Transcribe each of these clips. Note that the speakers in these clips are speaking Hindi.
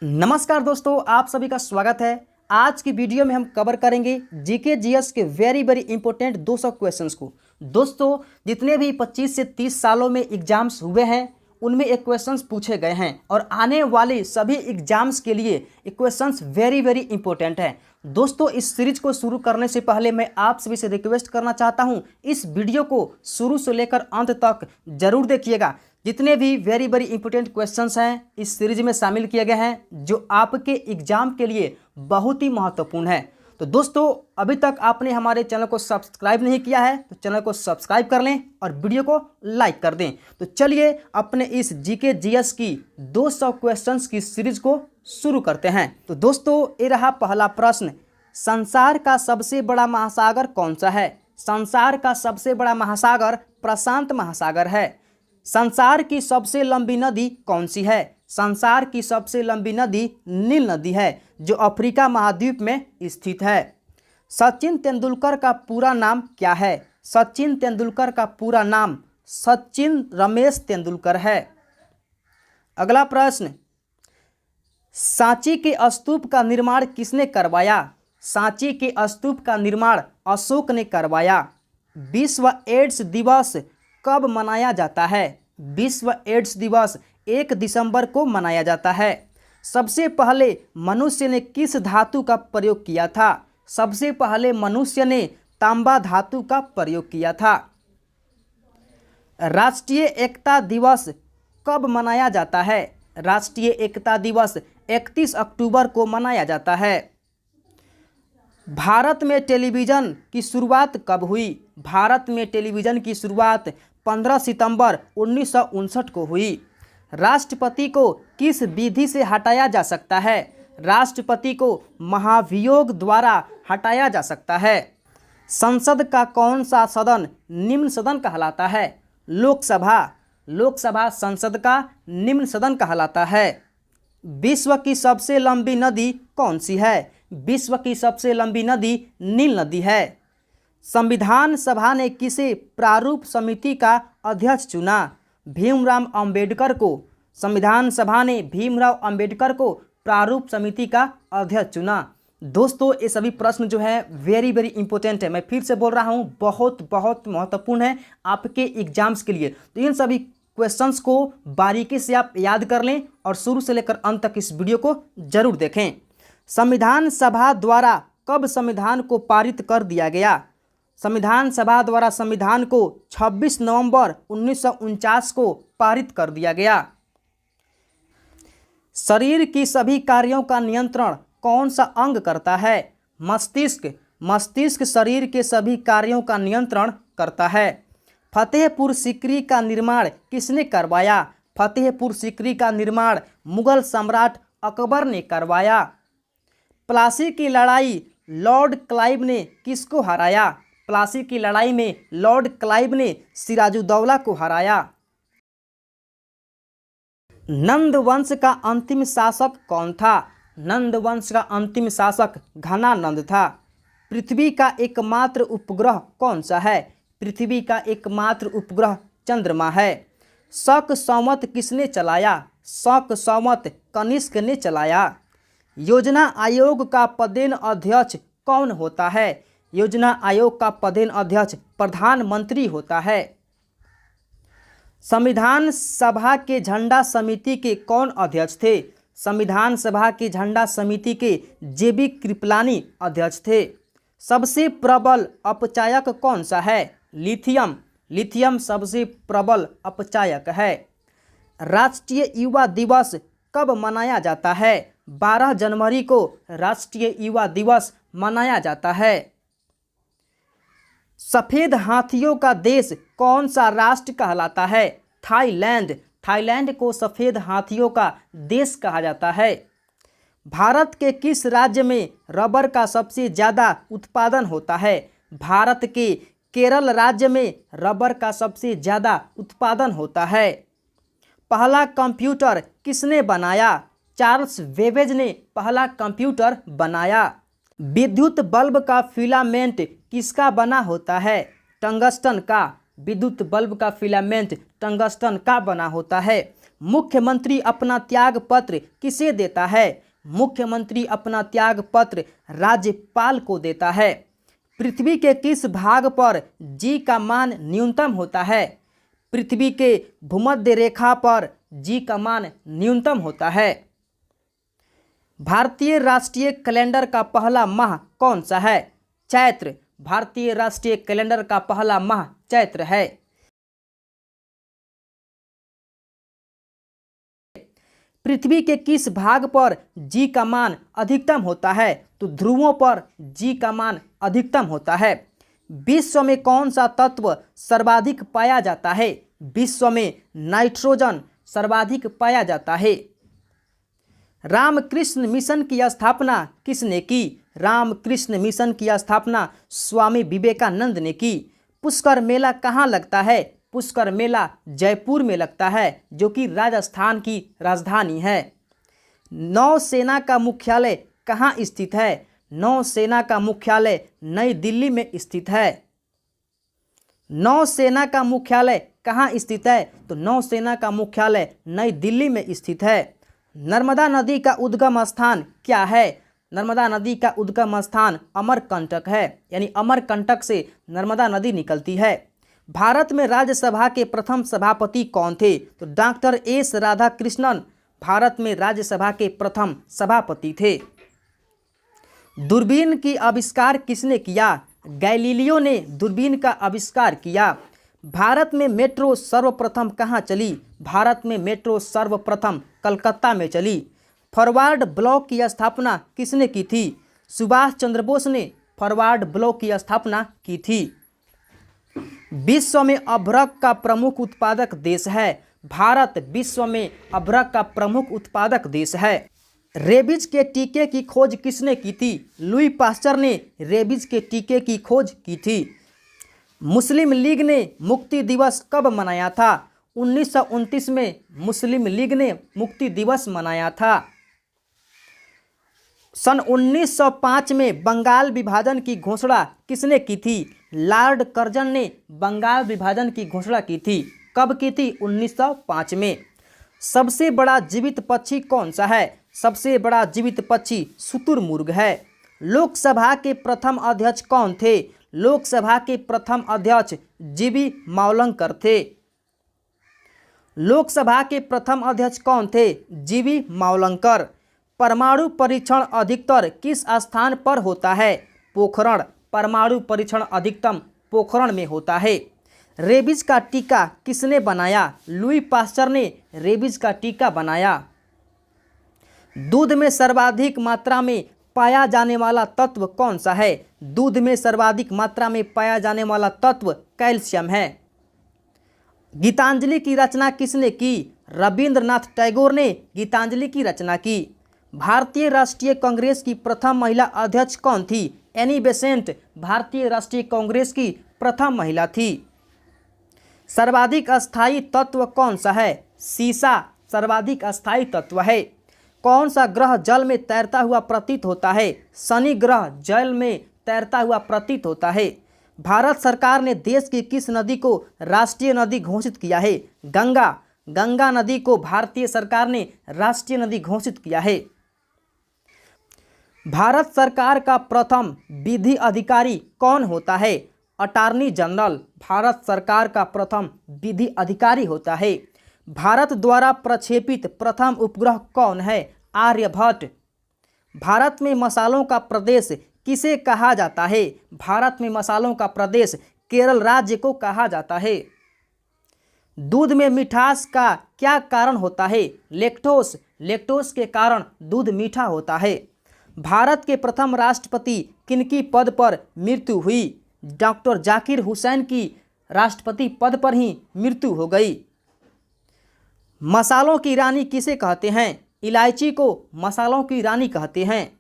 नमस्कार दोस्तों, आप सभी का स्वागत है। आज की वीडियो में हम कवर करेंगे जीके जीएस के वेरी इंपॉर्टेंट 200 क्वेश्चंस को। दोस्तों, जितने भी 25 से 30 सालों में एग्जाम्स हुए हैं उनमें ये क्वेश्चंस पूछे गए हैं और आने वाले सभी एग्जाम्स के लिए ये क्वेश्चंस वेरी इंपॉर्टेंट हैं। दोस्तों, इस सीरीज को शुरू करने से पहले मैं आप सभी से रिक्वेस्ट करना चाहता हूं, इस वीडियो को शुरू से लेकर अंत तक जरूर देखिएगा। जितने भी वेरी इंपॉर्टेंट क्वेश्चंस हैं इस सीरीज में शामिल किए गए हैं जो आपके एग्जाम के लिए बहुत ही महत्वपूर्ण है। तो दोस्तों, अभी तक आपने हमारे चैनल को सब्सक्राइब नहीं किया है तो चैनल को सब्सक्राइब कर लें और वीडियो को लाइक कर दें। तो चलिए अपने इस जीके जीएस की 200 क्वेश्चंस की सीरीज को शुरू करते हैं। तो दोस्तों, ये रहा पहला प्रश्न। संसार का सबसे बड़ा महासागर कौन सा है? संसार का सबसे बड़ा महासागर प्रशांत महासागर है। संसार की सबसे लंबी नदी कौन सी है? संसार की सबसे लंबी नदी नील नदी है जो अफ्रीका महाद्वीप में स्थित है। सचिन तेंदुलकर का पूरा नाम क्या है? सचिन तेंदुलकर का पूरा नाम सचिन रमेश तेंदुलकर है। अगला प्रश्न, सांची के स्तूप का निर्माण किसने करवाया? सांची के स्तूप का निर्माण अशोक ने करवाया। विश्व एड्स दिवस कब मनाया जाता है? विश्व एड्स दिवस 1 दिसंबर को मनाया जाता है। सबसे पहले मनुष्य ने किस धातु का प्रयोग किया था? सबसे पहले मनुष्य ने तांबा धातु का प्रयोग किया था। राष्ट्रीय एकता दिवस कब मनाया जाता है? राष्ट्रीय एकता दिवस 31 अक्टूबर को मनाया जाता है। भारत में टेलीविज़न की शुरुआत कब हुई? भारत में टेलीविज़न की शुरुआत 15 सितंबर 1959 को हुई। राष्ट्रपति को किस विधि से हटाया जा सकता है? राष्ट्रपति को महाभियोग द्वारा हटाया जा सकता है। संसद का कौन सा सदन निम्न सदन कहलाता है? लोकसभा। लोकसभा संसद का निम्न सदन कहलाता है। विश्व की सबसे लंबी नदी कौन सी है? विश्व की सबसे लंबी नदी नील नदी है। संविधान सभा ने किसे प्रारूप समिति का अध्यक्ष चुना? भीमराव अंबेडकर को। संविधान सभा ने भीमराव अंबेडकर को प्रारूप समिति का अध्यक्ष चुना। दोस्तों, ये सभी प्रश्न जो है वेरी इंपॉर्टेंट है। मैं फिर से बोल रहा हूँ, बहुत महत्वपूर्ण है आपके एग्जाम्स के लिए। तो इन सभी क्वेश्चंस को बारीकी से आप याद कर लें और शुरू से लेकर अंत तक इस वीडियो को जरूर देखें। संविधान सभा द्वारा कब संविधान को पारित कर दिया गया? संविधान सभा द्वारा संविधान को 26 नवंबर 1949 को पारित कर दिया गया। शरीर की सभी कार्यों का नियंत्रण कौन सा अंग करता है? मस्तिष्क। मस्तिष्क शरीर के सभी कार्यों का नियंत्रण करता है। फतेहपुर सीकरी का निर्माण किसने करवाया? फतेहपुर सीकरी का निर्माण मुगल सम्राट अकबर ने करवाया। प्लासी की लड़ाई लॉर्ड क्लाइव ने किसको हराया? प्लासी की लड़ाई में लॉर्ड क्लाइव ने सिराजुद्दौला को हराया। नंद वंश का अंतिम शासक कौन था? नंद वंश का अंतिम शासक घनानंद था। पृथ्वी का एकमात्र उपग्रह कौन सा है? पृथ्वी का एकमात्र उपग्रह चंद्रमा है। शक संवत किसने चलाया? शक संवत कनिष्क ने चलाया। योजना आयोग का पदेन अध्यक्ष कौन होता है? योजना आयोग का पदेन अध्यक्ष प्रधानमंत्री होता है। संविधान सभा के झंडा समिति के कौन अध्यक्ष थे? संविधान सभा की झंडा समिति के जेबी कृपलानी अध्यक्ष थे। सबसे प्रबल अपचायक कौन सा है? लिथियम। लिथियम सबसे प्रबल अपचायक है। राष्ट्रीय युवा दिवस कब मनाया जाता है? 12 जनवरी को राष्ट्रीय युवा दिवस मनाया जाता है। सफ़ेद हाथियों का देश कौन सा राष्ट्र कहलाता है? थाईलैंड। थाईलैंड को सफ़ेद हाथियों का देश कहा जाता है। भारत के किस राज्य में रबर का सबसे ज़्यादा उत्पादन होता है? भारत के केरल राज्य में रबर का सबसे ज़्यादा उत्पादन होता है। पहला कंप्यूटर किसने बनाया? चार्ल्स बेबेज ने पहला कंप्यूटर बनाया। विद्युत बल्ब का फिलामेंट किसका बना होता है? टंगस्टन का। विद्युत बल्ब का फिलामेंट टंगस्टन का बना होता है। मुख्यमंत्री अपना त्याग पत्र किसे देता है? मुख्यमंत्री अपना त्याग पत्र राज्यपाल को देता है। पृथ्वी के किस भाग पर जी का मान न्यूनतम होता है? पृथ्वी के भूमध्य रेखा पर जी का मान न्यूनतम होता है। भारतीय राष्ट्रीय कैलेंडर का पहला माह कौन सा है? चैत्र। भारतीय राष्ट्रीय कैलेंडर का पहला माह चैत्र है। पृथ्वी के किस भाग पर जी का मान अधिकतम होता है? तो ध्रुवों पर जी का मान अधिकतम होता है। विश्व में कौन सा तत्व सर्वाधिक पाया जाता है? विश्व में नाइट्रोजन सर्वाधिक पाया जाता है। रामकृष्ण मिशन की स्थापना किसने की? रामकृष्ण मिशन की स्थापना स्वामी विवेकानंद ने की। पुष्कर मेला कहाँ लगता है? पुष्कर मेला जयपुर में लगता है, जो कि राजस्थान की राजधानी है। नौसेना का मुख्यालय कहाँ स्थित है? नौसेना का मुख्यालय नई दिल्ली में स्थित है। नौसेना का मुख्यालय कहाँ स्थित है? तो नौसेना का मुख्यालय नई दिल्ली में स्थित है। नर्मदा नदी का उद्गम स्थान क्या है? नर्मदा नदी का उद्गम स्थान अमरकंटक है, यानी अमरकंटक से नर्मदा नदी निकलती है। भारत में राज्यसभा के प्रथम सभापति कौन थे? तो डॉक्टर एस राधाकृष्णन भारत में राज्यसभा के प्रथम सभापति थे। दूरबीन की आविष्कार किसने किया? गैलीलियो ने दूरबीन का आविष्कार किया। भारत में मेट्रो सर्वप्रथम कहाँ चली? भारत में मेट्रो सर्वप्रथम कलकत्ता में चली। फॉरवर्ड ब्लॉक की स्थापना किसने की थी? सुभाष चंद्र बोस ने फॉरवर्ड ब्लॉक की स्थापना की थी। विश्व में अभ्रक का प्रमुख उत्पादक देश है। भारत विश्व में अभ्रक का प्रमुख उत्पादक देश है। रेबीज के टीके की खोज किसने की थी? लुई पास्चर ने रेबीज के टीके की खोज की थी। मुस्लिम लीग ने मुक्ति दिवस कब मनाया था? 1929 में मुस्लिम लीग ने मुक्ति दिवस मनाया था। सन 1905 में बंगाल विभाजन की घोषणा किसने की थी? लॉर्ड कर्जन ने बंगाल विभाजन की घोषणा की थी। कब की थी? 1905 में। सबसे बड़ा जीवित पक्षी कौन सा है? सबसे बड़ा जीवित पक्षी शुतुरमुर्ग है। लोकसभा के प्रथम अध्यक्ष कौन थे? लोकसभा के प्रथम अध्यक्ष जीवी मावलंकर थे। लोकसभा के प्रथम अध्यक्ष कौन थे? जीवी मावलंकर। परमाणु परीक्षण अधिकतर किस स्थान पर होता है? पोखरण। परमाणु परीक्षण अधिकतम पोखरण में होता है। रेबीज का टीका किसने बनाया? लुई पास्चर ने रेबीज का टीका बनाया। दूध में सर्वाधिक मात्रा में पाया जाने वाला तत्व कौन सा है? दूध में सर्वाधिक मात्रा में पाया जाने वाला तत्व कैल्शियम है। गीतांजलि की रचना किसने की? रविंद्रनाथ टैगोर ने गीतांजलि की रचना की। भारतीय राष्ट्रीय कांग्रेस की प्रथम महिला अध्यक्ष कौन थी? एनी बेसेंट भारतीय राष्ट्रीय कांग्रेस की प्रथम महिला थी। सर्वाधिक अस्थायी तत्व कौन सा है? सीसा सर्वाधिक अस्थायी तत्व है। कौन सा ग्रह जल में तैरता हुआ प्रतीत होता है? शनि ग्रह जल में तैरता हुआ प्रतीत होता है। भारत सरकार ने देश की किस नदी को राष्ट्रीय नदी घोषित किया है? गंगा। गंगा नदी को भारतीय सरकार ने राष्ट्रीय नदी घोषित किया है। भारत सरकार का प्रथम विधि अधिकारी कौन होता है? अटॉर्नी जनरल भारत सरकार का प्रथम विधि अधिकारी होता है। भारत द्वारा प्रक्षेपित प्रथम उपग्रह कौन है? आर्यभट्ट। भारत में मसालों का प्रदेश किसे कहा जाता है? भारत में मसालों का प्रदेश केरल राज्य को कहा जाता है। दूध में मिठास का क्या कारण होता है? लैक्टोस। लैक्टोस के कारण दूध मीठा होता है। भारत के प्रथम राष्ट्रपति किनकी पद पर मृत्यु हुई? डॉक्टर जाकिर हुसैन की राष्ट्रपति पद पर ही मृत्यु हो गई। मसालों की रानी किसे कहते हैं? इलायची को मसालों की रानी कहते हैं।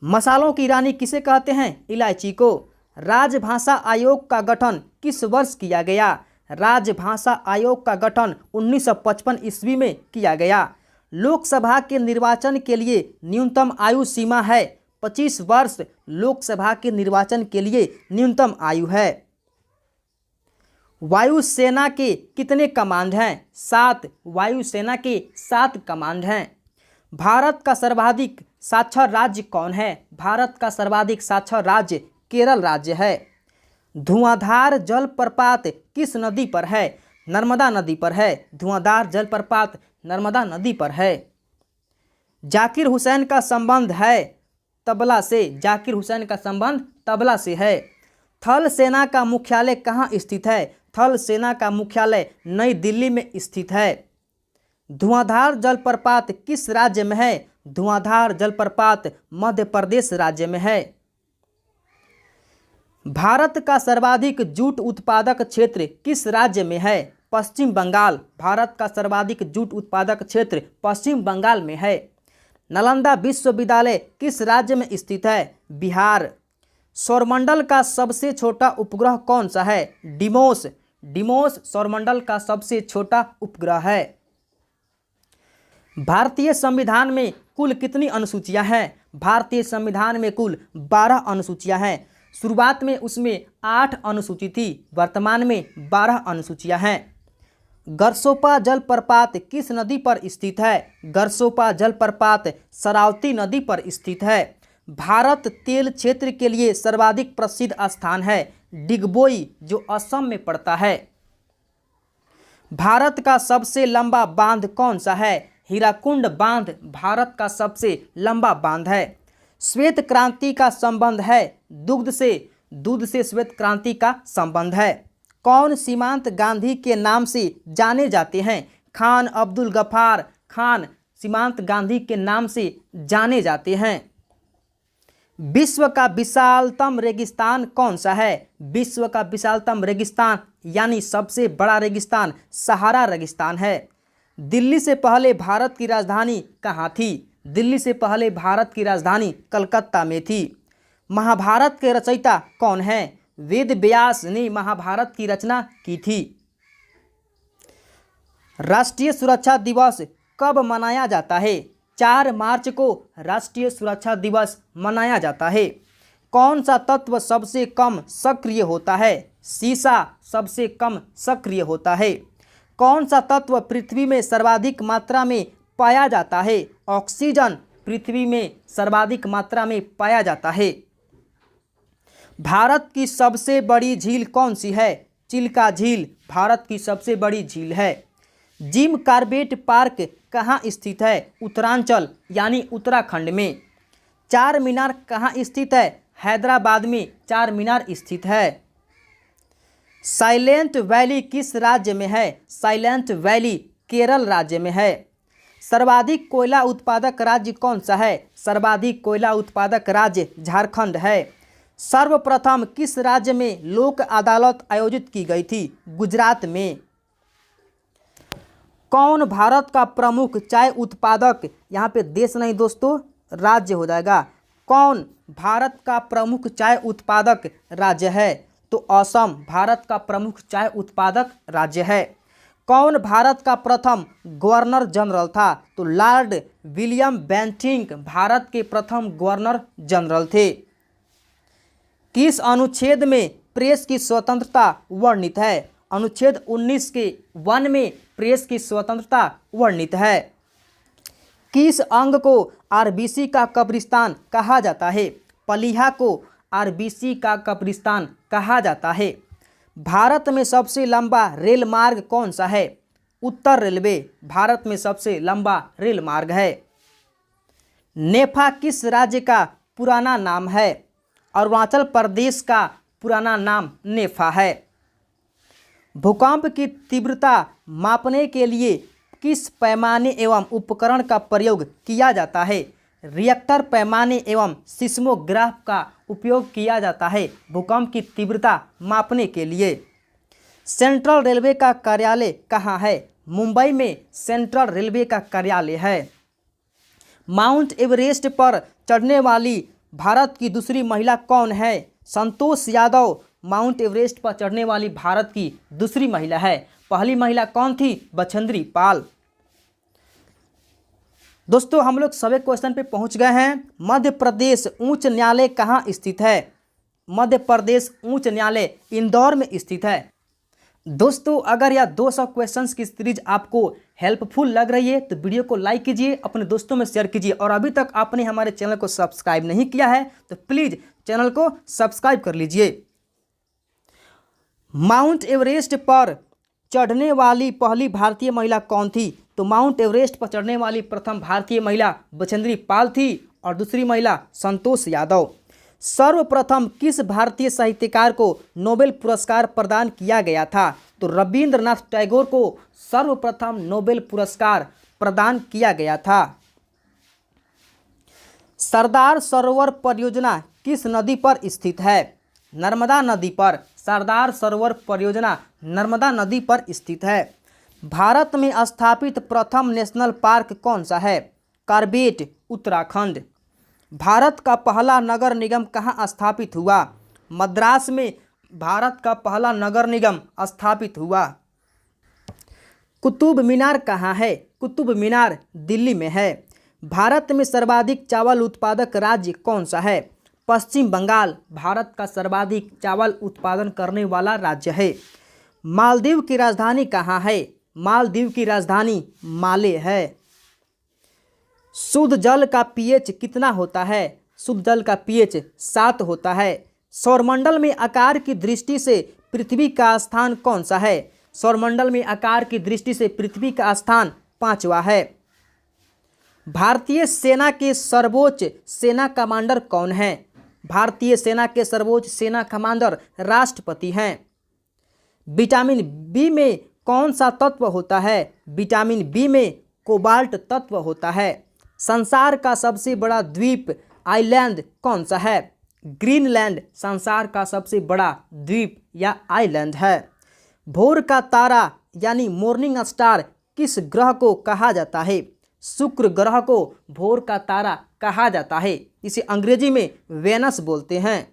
मसालों की रानी किसे कहते हैं? इलायची को। राजभाषा आयोग का गठन किस वर्ष किया गया? राजभाषा आयोग का गठन 1955 ईस्वी में किया गया। लोकसभा के निर्वाचन के लिए न्यूनतम आयु सीमा है 25 वर्ष। लोकसभा के निर्वाचन के लिए न्यूनतम आयु है। वायुसेना के कितने कमांड हैं? 7। वायुसेना के 7 कमांड हैं। भारत का सर्वाधिक साक्षर राज्य कौन है? भारत का सर्वाधिक साक्षर राज्य केरल राज्य है। धुआंधार जलप्रपात किस नदी पर है? नर्मदा नदी पर है। धुआंधार जलप्रपात नर्मदा नदी पर है। जाकिर हुसैन का संबंध है तबला से। जाकिर हुसैन का संबंध तबला से है। थल सेना का मुख्यालय कहाँ स्थित है? थल सेना का मुख्यालय नई दिल्ली में स्थित है। धुआंधार जलप्रपात किस राज्य में है? धुआंधार जलप्रपात मध्य प्रदेश राज्य में है। भारत का सर्वाधिक जूट उत्पादक क्षेत्र किस राज्य में है? पश्चिम बंगाल। भारत का सर्वाधिक जूट उत्पादक क्षेत्र पश्चिम बंगाल में है। नालंदा विश्वविद्यालय किस राज्य में स्थित है? बिहार। सौरमंडल का सबसे छोटा उपग्रह कौन सा है? डिमोस। डिमोस सौरमंडल का सबसे छोटा उपग्रह है। भारतीय संविधान में कुल कितनी अनुसूचियां हैं? भारतीय संविधान में कुल 12 अनुसूचियां हैं। शुरुआत में उसमें 8 अनुसूची थी, वर्तमान में 12 अनुसूचियां हैं। गरसोपा जलप्रपात किस नदी पर स्थित है? गरसोपा जलप्रपात शरावती नदी पर स्थित है। भारत तेल क्षेत्र के लिए सर्वाधिक प्रसिद्ध स्थान है डिगबोई, जो असम में पड़ता है। भारत का सबसे लंबा बांध कौन सा है? हीराकुंड बांध भारत का सबसे लंबा बांध है। श्वेत क्रांति का संबंध है दुग्ध से। दूध से श्वेत क्रांति का संबंध है। कौन सीमांत गांधी के नाम से जाने जाते हैं? खान अब्दुल गफ्फार खान सीमांत गांधी के नाम से जाने जाते हैं। विश्व का विशालतम रेगिस्तान कौन सा है? विश्व का विशालतम रेगिस्तान यानी सबसे बड़ा रेगिस्तान सहारा रेगिस्तान है। दिल्ली से पहले भारत की राजधानी कहाँ थी? दिल्ली से पहले भारत की राजधानी कलकत्ता में थी। महाभारत के रचयिता कौन है? वेद व्यास ने महाभारत की रचना की थी। राष्ट्रीय सुरक्षा दिवस कब मनाया जाता है? 4 मार्च को राष्ट्रीय सुरक्षा दिवस मनाया जाता है। कौन सा तत्व सबसे कम सक्रिय होता है? सीसा सबसे कम सक्रिय होता है। कौन सा तत्व पृथ्वी में सर्वाधिक मात्रा में पाया जाता है? ऑक्सीजन पृथ्वी में सर्वाधिक मात्रा में पाया जाता है। भारत की सबसे बड़ी झील कौन सी है? चिल्का झील भारत की सबसे बड़ी झील है। जिम कॉर्बेट पार्क कहाँ स्थित है? उत्तरांचल यानी उत्तराखंड में। चार मीनार कहाँ स्थित है? हैदराबाद में चार मीनार स्थित है। साइलेंट वैली किस राज्य में है? साइलेंट वैली केरल राज्य में है। सर्वाधिक कोयला उत्पादक राज्य कौन सा है? सर्वाधिक कोयला उत्पादक राज्य झारखंड है। सर्वप्रथम किस राज्य में लोक अदालत आयोजित की गई थी? गुजरात में। कौन भारत का प्रमुख चाय उत्पादक, यहाँ पे देश नहीं दोस्तों राज्य हो जाएगा, कौन भारत का प्रमुख चाय उत्पादक राज्य है? तो असम भारत का प्रमुख चाय उत्पादक राज्य है। कौन भारत का प्रथम गवर्नर जनरल था? तो लॉर्ड विलियम बेंटिंक भारत के प्रथम गवर्नर जनरल थे। किस अनुच्छेद में प्रेस की स्वतंत्रता वर्णित है? अनुच्छेद 19 के 1 में प्रेस की स्वतंत्रता वर्णित है। किस अंग को आरबीसी का कब्रिस्तान कहा जाता है? पलिहा को आरबीसी का कब्रिस्तान कहा जाता है। भारत में सबसे लंबा रेल मार्ग कौन सा है? उत्तर रेलवे भारत में सबसे लंबा रेल मार्ग है। नेफा किस राज्य का पुराना नाम है? अरुणाचल प्रदेश का पुराना नाम नेफा है। भूकंप की तीव्रता मापने के लिए किस पैमाने एवं उपकरण का प्रयोग किया जाता है? रिएक्टर पैमाने एवं सिस्मोग्राफ का उपयोग किया जाता है भूकंप की तीव्रता मापने के लिए। सेंट्रल रेलवे का कार्यालय कहाँ है? मुंबई में सेंट्रल रेलवे का कार्यालय है। माउंट एवरेस्ट पर चढ़ने वाली भारत की दूसरी महिला कौन है? संतोष यादव माउंट एवरेस्ट पर चढ़ने वाली भारत की दूसरी महिला है। पहली महिला कौन थी? बछेंद्री पाल। दोस्तों हम लोग सभी क्वेश्चन पे पहुंच गए हैं। मध्य प्रदेश उच्च न्यायालय कहाँ स्थित है? मध्य प्रदेश उच्च न्यायालय इंदौर में स्थित है। दोस्तों अगर यह 200 क्वेश्चंस की सीरीज आपको हेल्पफुल लग रही है तो वीडियो को लाइक कीजिए, अपने दोस्तों में शेयर कीजिए, और अभी तक आपने हमारे चैनल को सब्सक्राइब नहीं किया है तो प्लीज़ चैनल को सब्सक्राइब कर लीजिए। माउंट एवरेस्ट पर चढ़ने वाली पहली भारतीय महिला कौन थी? तो माउंट एवरेस्ट पर चढ़ने वाली प्रथम भारतीय महिला बछेंद्री पाल थी और दूसरी महिला संतोष यादव। सर्वप्रथम किस भारतीय साहित्यकार को नोबेल पुरस्कार प्रदान किया गया था? तो रविंद्रनाथ टैगोर को सर्वप्रथम नोबेल पुरस्कार प्रदान किया गया था। सरदार सरोवर परियोजना किस नदी पर स्थित है? नर्मदा नदी पर। सरदार सरोवर परियोजना नर्मदा नदी पर स्थित है। भारत में स्थापित प्रथम नेशनल पार्क कौन सा है? कार्बेट, उत्तराखंड। भारत का पहला नगर निगम कहाँ स्थापित हुआ? मद्रास में भारत का पहला नगर निगम स्थापित हुआ। कुतुब मीनार कहाँ है? कुतुब मीनार दिल्ली में है। भारत में सर्वाधिक चावल उत्पादक राज्य कौन सा है? पश्चिम बंगाल भारत का सर्वाधिक चावल उत्पादन करने वाला राज्य है। मालदीव की राजधानी कहाँ है? मालदीव की राजधानी माले है। शुद्ध जल का पीएच कितना होता है? शुद्ध जल का पीएच 7 होता है। सौरमंडल में आकार की दृष्टि से पृथ्वी का स्थान कौन सा है? सौरमंडल में आकार की दृष्टि से पृथ्वी का स्थान 5वां है। भारतीय सेना के सर्वोच्च सेना कमांडर कौन है? भारतीय सेना के सर्वोच्च सेना कमांडर राष्ट्रपति हैं। विटामिन बी में कौन सा तत्व होता है? विटामिन बी में कोबाल्ट तत्व होता है। संसार का सबसे बड़ा द्वीप आइलैंड कौन सा है? ग्रीनलैंड संसार का सबसे बड़ा द्वीप या आइलैंड है। भोर का तारा यानी मॉर्निंग स्टार किस ग्रह को कहा जाता है? शुक्र ग्रह को भोर का तारा कहा जाता है। इसे अंग्रेजी में वेनस बोलते हैं।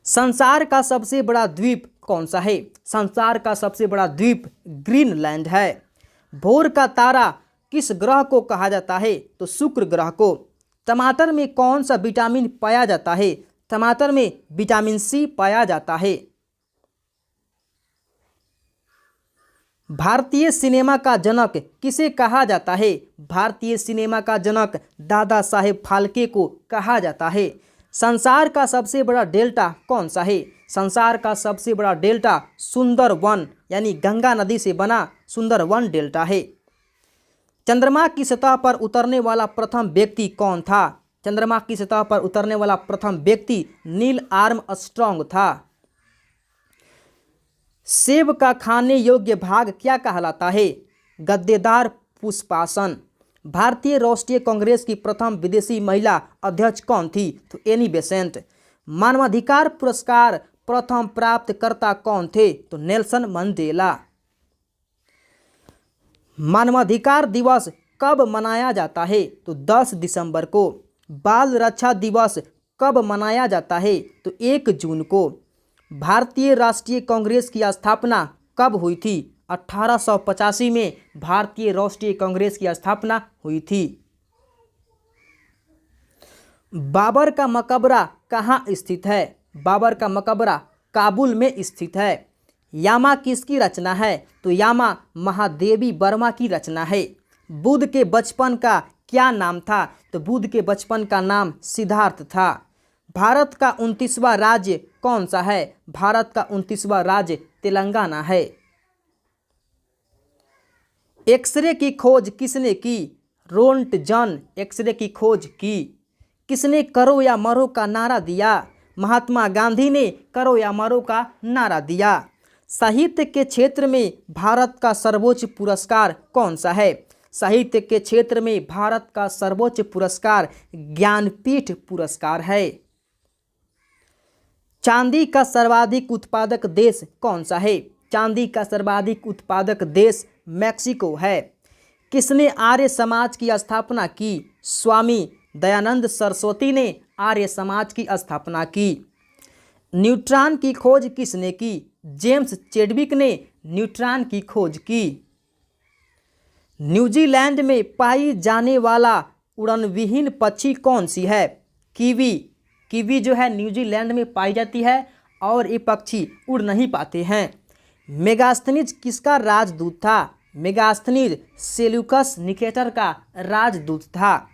संसार का सबसे बड़ा द्वीप कौन सा है? संसार का सबसे बड़ा द्वीप ग्रीनलैंड है। भोर का तारा किस ग्रह को कहा जाता है? तो शुक्र ग्रह को। टमाटर में कौन सा विटामिन पाया जाता है? टमाटर में विटामिन सी पाया जाता है। भारतीय सिनेमा का जनक किसे कहा जाता है? भारतीय सिनेमा का जनक दादा साहेब फाल्के को कहा जाता है। संसार का सबसे बड़ा डेल्टा कौन सा है? संसार का सबसे बड़ा डेल्टा सुंदरवन यानी गंगा नदी से बना सुंदरवन डेल्टा है। चंद्रमा की सतह पर उतरने वाला प्रथम व्यक्ति कौन था? चंद्रमा की सतह पर उतरने वाला प्रथम व्यक्ति नील आर्मस्ट्रॉन्ग था। सेब का खाने योग्य भाग क्या कहलाता है? गद्देदार पुष्पासन। भारतीय राष्ट्रीय कांग्रेस की प्रथम विदेशी महिला अध्यक्ष कौन थी? तो एनी बेसेंट। मानवाधिकार पुरस्कार प्रथम प्राप्तकर्ता कौन थे? तो नेल्सन मंडेला। मानवाधिकार दिवस कब मनाया जाता है? तो 10 दिसंबर को। बाल रक्षा दिवस कब मनाया जाता है? तो 1 जून को। भारतीय राष्ट्रीय कांग्रेस की स्थापना कब हुई थी? 1885 में भारतीय राष्ट्रीय कांग्रेस की स्थापना हुई थी। बाबर का मकबरा कहाँ स्थित है? बाबर का मकबरा काबुल में स्थित है। यामा किसकी रचना है? तो यामा महादेवी वर्मा की रचना है। बुद्ध के बचपन का क्या नाम था? तो बुद्ध के बचपन का नाम सिद्धार्थ था। भारत का 29वां राज्य कौन सा है? भारत का 29वां राज्य तेलंगाना है। एक्सरे की खोज किसने की? रोंटजन एक्सरे की खोज की। किसने करो या मरो का नारा दिया? महात्मा गांधी ने करो या मरो का नारा दिया। साहित्य के क्षेत्र में भारत का सर्वोच्च पुरस्कार कौन सा है? साहित्य के क्षेत्र में भारत का सर्वोच्च पुरस्कार ज्ञानपीठ पुरस्कार है। चांदी का सर्वाधिक उत्पादक देश कौन सा है? चांदी का सर्वाधिक उत्पादक देश मैक्सिको है। किसने आर्य समाज की स्थापना की? स्वामी दयानंद सरस्वती ने आर्य समाज की स्थापना की। न्यूट्रॉन की खोज किसने की? जेम्स चैडविक ने न्यूट्रॉन की खोज की। न्यूजीलैंड में पाई जाने वाला उड़नविहीन पक्षी कौन सी है? कीवी। कीवी जो है न्यूजीलैंड में पाई जाती है और ये पक्षी उड़ नहीं पाते हैं। मेगास्थनीज किसका राजदूत था? मेगास्थनीज सेल्यूकस निकेटर का राजदूत था।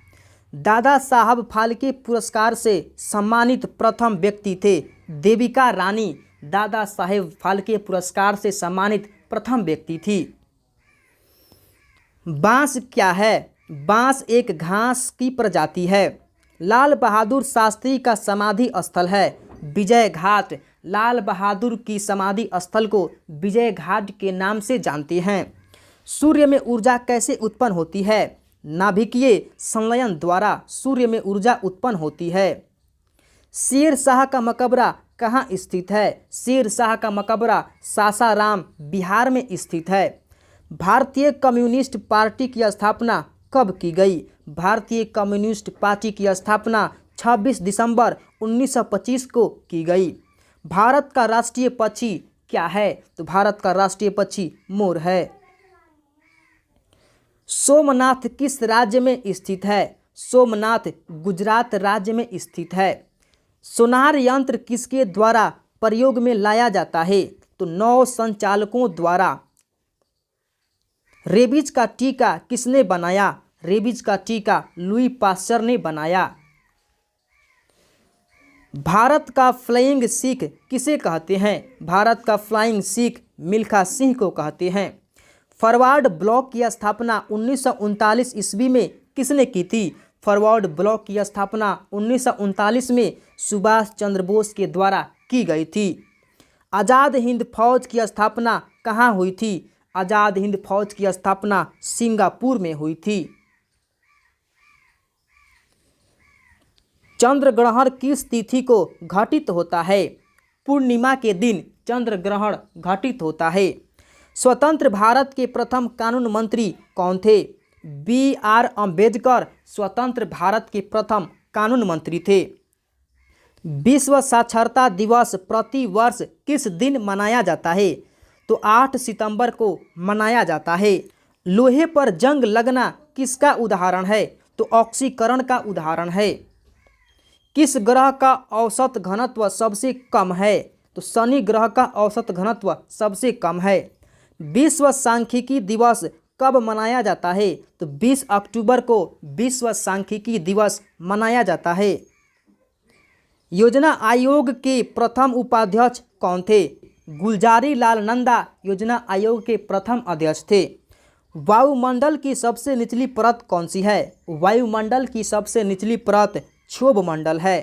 दादा साहब फाल्के पुरस्कार से सम्मानित प्रथम व्यक्ति थे देविका रानी। दादा साहेब फाल्के पुरस्कार से सम्मानित प्रथम व्यक्ति थी। बांस क्या है? बांस एक घास की प्रजाति है। लाल बहादुर शास्त्री का समाधि स्थल है विजय घाट। लाल बहादुर की समाधि स्थल को विजय घाट के नाम से जानते हैं। सूर्य में ऊर्जा कैसे उत्पन्न होती है? नाभिकीय संलयन द्वारा सूर्य में ऊर्जा उत्पन्न होती है। शेर शाह का मकबरा कहाँ स्थित है? शेर शाह का मकबरा सासाराम बिहार में स्थित है। भारतीय कम्युनिस्ट पार्टी की स्थापना कब की गई? भारतीय कम्युनिस्ट पार्टी की स्थापना 26 दिसंबर 1925 को की गई। भारत का राष्ट्रीय पक्षी क्या है? तो भारत का राष्ट्रीय पक्षी मोर है। सोमनाथ किस राज्य में स्थित है? सोमनाथ गुजरात राज्य में स्थित है। सोनार यंत्र किसके द्वारा प्रयोग में लाया जाता है? तो नौ संचालकों द्वारा। रेबीज का टीका किसने बनाया? रेबीज का टीका लुई पास्चर ने बनाया। भारत का फ्लाइंग सिख किसे कहते हैं? भारत का फ्लाइंग सिख मिल्खा सिंह को कहते हैं। फॉरवर्ड ब्लॉक की स्थापना 1939 ईस्वी में किसने की थी? फॉरवर्ड ब्लॉक की स्थापना 1939 में सुभाष चंद्र बोस के द्वारा की गई थी। आज़ाद हिंद फौज की स्थापना कहाँ हुई थी? आज़ाद हिंद फौज की स्थापना सिंगापुर में हुई थी। चंद्र ग्रहण किस तिथि को घटित होता है? पूर्णिमा के दिन चंद्र ग्रहण घटित होता है। स्वतंत्र भारत के प्रथम कानून मंत्री कौन थे? BR अम्बेडकर स्वतंत्र भारत के प्रथम कानून मंत्री थे। विश्व साक्षरता दिवस प्रति वर्ष किस दिन मनाया जाता है? तो 8 सितंबर को मनाया जाता है। लोहे पर जंग लगना किसका उदाहरण है? तो ऑक्सीकरण का उदाहरण है। किस ग्रह का औसत घनत्व सबसे कम है? तो शनि ग्रह का औसत घनत्व सबसे कम है। विश्व सांख्यिकी दिवस कब मनाया जाता है? तो 20 अक्टूबर को विश्व सांख्यिकी दिवस मनाया जाता है। योजना आयोग के प्रथम उपाध्यक्ष कौन थे? गुलजारी लाल नंदा योजना आयोग के प्रथम अध्यक्ष थे। वायुमंडल की सबसे निचली परत कौन सी है? वायुमंडल की सबसे निचली परत क्षोभ मंडल है।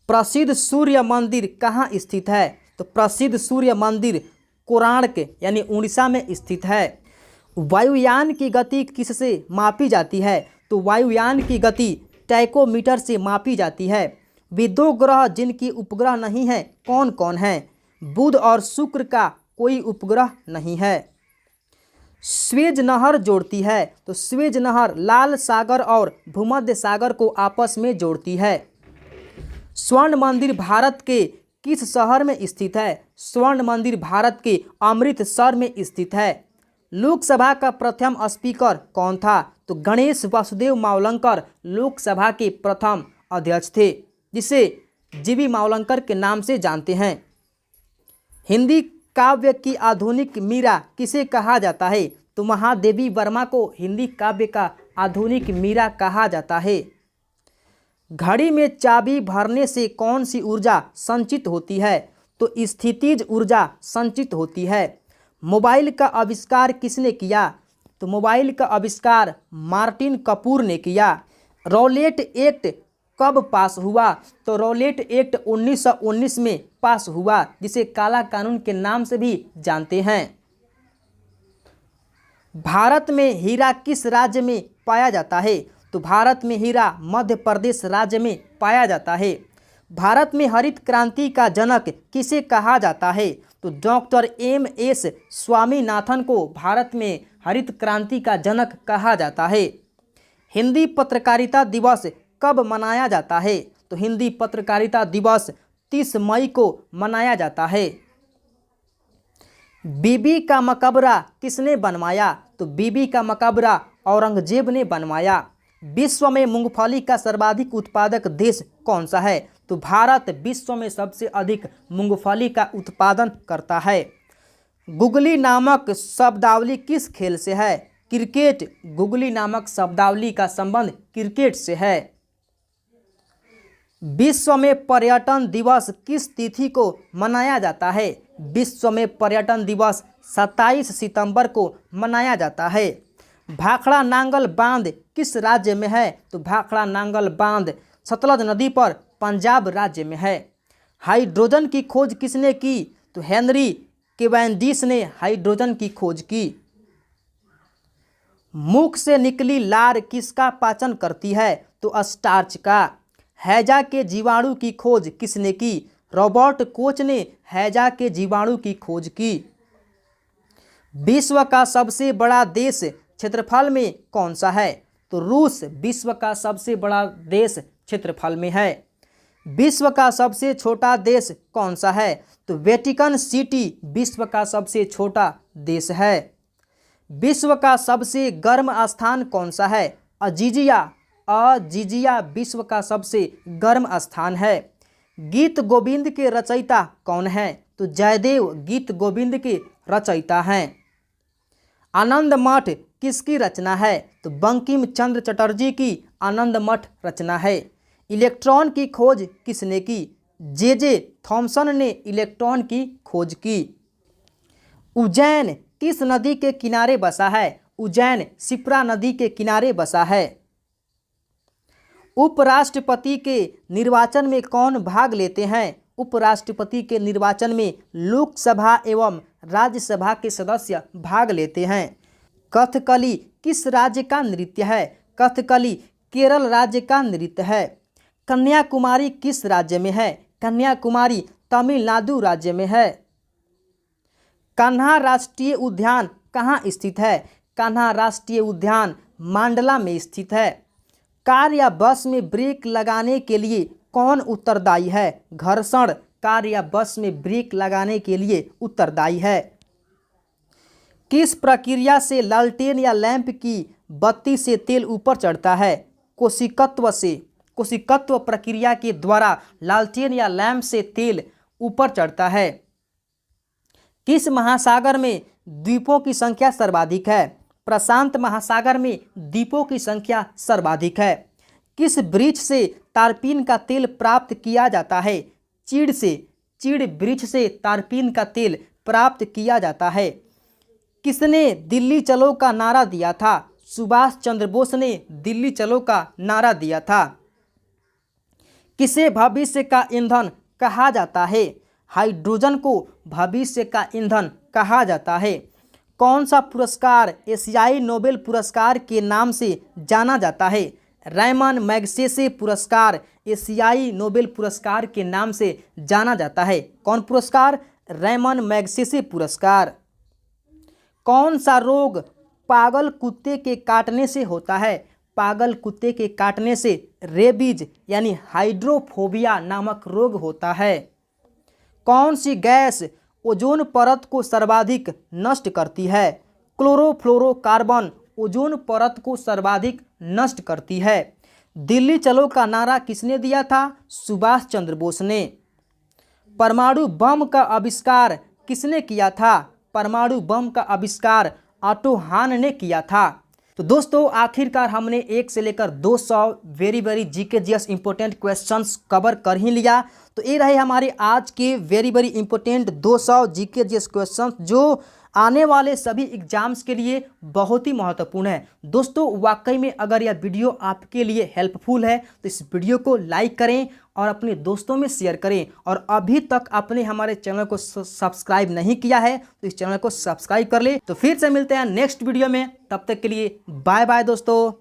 प्रसिद्ध सूर्य मंदिर कहाँ स्थित है? तो प्रसिद्ध सूर्य मंदिर कोणार्क यानी उड़ीसा में स्थित है। वायुयान की गति किससे मापी जाती है? तो वायुयान की गति टैकोमीटर से मापी जाती है। वे दो ग्रह जिनकी उपग्रह नहीं है कौन कौन है? बुध और शुक्र का कोई उपग्रह नहीं है। स्वेज नहर जोड़ती है? तो स्वेज नहर लाल सागर और भूमध्य सागर को आपस में जोड़ती है। स्वर्ण मंदिर भारत के किस शहर में स्थित है? स्वर्ण मंदिर भारत के अमृतसर में स्थित है। लोकसभा का प्रथम स्पीकर कौन था? तो गणेश वासुदेव मावलंकर लोकसभा के प्रथम अध्यक्ष थे, जिसे जीवी मावलंकर के नाम से जानते हैं। हिंदी काव्य की आधुनिक मीरा किसे कहा जाता है? तो महादेवी वर्मा को हिंदी काव्य का आधुनिक मीरा कहा जाता है। घड़ी में चाबी भरने से कौन सी ऊर्जा संचित होती है? तो स्थितिज ऊर्जा संचित होती है। मोबाइल का आविष्कार किसने किया? तो मोबाइल का आविष्कार मार्टिन कपूर ने किया। रॉलेट एक्ट कब पास हुआ? तो रॉलेट एक्ट 1919 में पास हुआ, जिसे काला कानून के नाम से भी जानते हैं। भारत में हीरा किस राज्य में पाया जाता है? तो भारत में हीरा मध्य प्रदेश राज्य में पाया जाता है। भारत में हरित क्रांति का जनक किसे कहा जाता है? तो डॉक्टर MS स्वामीनाथन को भारत में हरित क्रांति का जनक कहा जाता है। हिंदी पत्रकारिता दिवस कब मनाया जाता है? तो हिंदी पत्रकारिता दिवस 30 मई को मनाया जाता है। बीबी का मकबरा किसने बनवाया? तो बीबी का मकबरा औरंगजेब ने बनवाया। विश्व में मूंगफली का सर्वाधिक उत्पादक देश कौन सा है? तो भारत विश्व में सबसे अधिक मूंगफली का उत्पादन करता है। गुगली नामक शब्दावली किस खेल से है? क्रिकेट। गुगली नामक शब्दावली का संबंध क्रिकेट से है। विश्व में पर्यटन दिवस किस तिथि को मनाया जाता है? विश्व में पर्यटन दिवस 27 सितंबर को मनाया जाता है। भाखड़ा नांगल बांध किस राज्य में है? तो भाखड़ा नांगल बांध सतलज नदी पर पंजाब राज्य में है। हाइड्रोजन की खोज किसने की? तो हेनरी कैवेंडिश ने हाइड्रोजन की खोज की। मुख से निकली लार किसका पाचन करती है? तो स्टार्च का। हैजा के जीवाणु की खोज किसने की? रॉबर्ट कोच ने हैजा के जीवाणु की खोज की। विश्व का सबसे बड़ा देश क्षेत्रफल में कौन सा है? तो रूस विश्व का सबसे बड़ा देश क्षेत्रफल में है। विश्व का सबसे छोटा देश कौन सा है? तो वेटिकन सिटी विश्व का सबसे छोटा देश है। विश्व का सबसे गर्म स्थान कौन सा है? अजीजिया विश्व का सबसे गर्म स्थान है। गीत गोविंद के रचयिता कौन है? तो जयदेव गीत गोविंद के रचयिता हैं। आनंद मठ किसकी रचना है? तो बंकिम चंद्र चटर्जी की आनंद मठ रचना है। इलेक्ट्रॉन की खोज किसने की? जे थॉमसन ने इलेक्ट्रॉन की खोज की। उज्जैन किस नदी के किनारे बसा है? उज्जैन शिप्रा नदी के किनारे बसा है। उपराष्ट्रपति के निर्वाचन में कौन भाग लेते हैं? उपराष्ट्रपति के निर्वाचन में लोकसभा एवं राज्यसभा के सदस्य भाग लेते हैं। कथकली किस राज्य का नृत्य है? कथकली केरल राज्य का नृत्य है। कन्याकुमारी किस राज्य में है? कन्याकुमारी तमिलनाडु राज्य में है। कान्हा राष्ट्रीय उद्यान कहाँ स्थित है? कान्हा राष्ट्रीय उद्यान मांडला में स्थित है। कार या बस में ब्रेक लगाने के लिए कौन उत्तरदायी है? घर्षण कार या बस में ब्रेक लगाने के लिए उत्तरदायी है। किस प्रक्रिया से लालटेन या लैंप की बत्ती से तेल ऊपर चढ़ता है? कोशिकत्व से। कोशिकत्व प्रक्रिया के द्वारा लालटेन या लैंप से तेल ऊपर चढ़ता है। किस महासागर में द्वीपों की संख्या सर्वाधिक है? प्रशांत महासागर में द्वीपों की संख्या सर्वाधिक है। किस वृक्ष से तारपीन का तेल प्राप्त किया जाता है? चीड़ से। चीड़ वृक्ष से तारपीन का तेल प्राप्त किया जाता है। किसने दिल्ली चलो का नारा दिया था? सुभाष चंद्र बोस ने दिल्ली चलो का नारा दिया था। किसे भविष्य का ईंधन कहा जाता है? हाइड्रोजन को भविष्य का ईंधन कहा जाता है। कौन सा पुरस्कार एशियाई नोबेल पुरस्कार के नाम से जाना जाता है? रैमन मैगसेसे पुरस्कार एशियाई नोबेल पुरस्कार के नाम से जाना जाता है। कौन पुरस्कार? रैमन मैगसेसे पुरस्कार। कौन सा रोग पागल कुत्ते के काटने से होता है? पागल कुत्ते के काटने से रेबीज यानी हाइड्रोफोबिया नामक रोग होता है। कौन सी गैस ओजोन परत को सर्वाधिक नष्ट करती है? क्लोरोफ्लोरोकार्बन ओजोन परत को सर्वाधिक नष्ट करती है। दिल्ली चलो का नारा किसने दिया था? सुभाष चंद्र बोस ने। परमाणु बम का आविष्कार किसने किया था? परमाणु बम का आविष्कार ऑटो हान ने किया था। तो दोस्तों आखिरकार हमने 1 से लेकर 200 very GK GS important questions cover कर ही लिया। तो ये रहे हमारे आज के very important 200 GK GS questions जो आने वाले सभी एग्जाम्स के लिए बहुत ही महत्वपूर्ण है। दोस्तों वाकई में अगर यह वीडियो आपके लिए हेल्पफुल है तो इस वीडियो को लाइक करें और अपने दोस्तों में शेयर करें। और अभी तक आपने हमारे चैनल को सब्सक्राइब नहीं किया है तो इस चैनल को सब्सक्राइब कर ले। तो फिर से मिलते हैं नेक्स्ट वीडियो में, तब तक के लिए बाय बाय दोस्तों।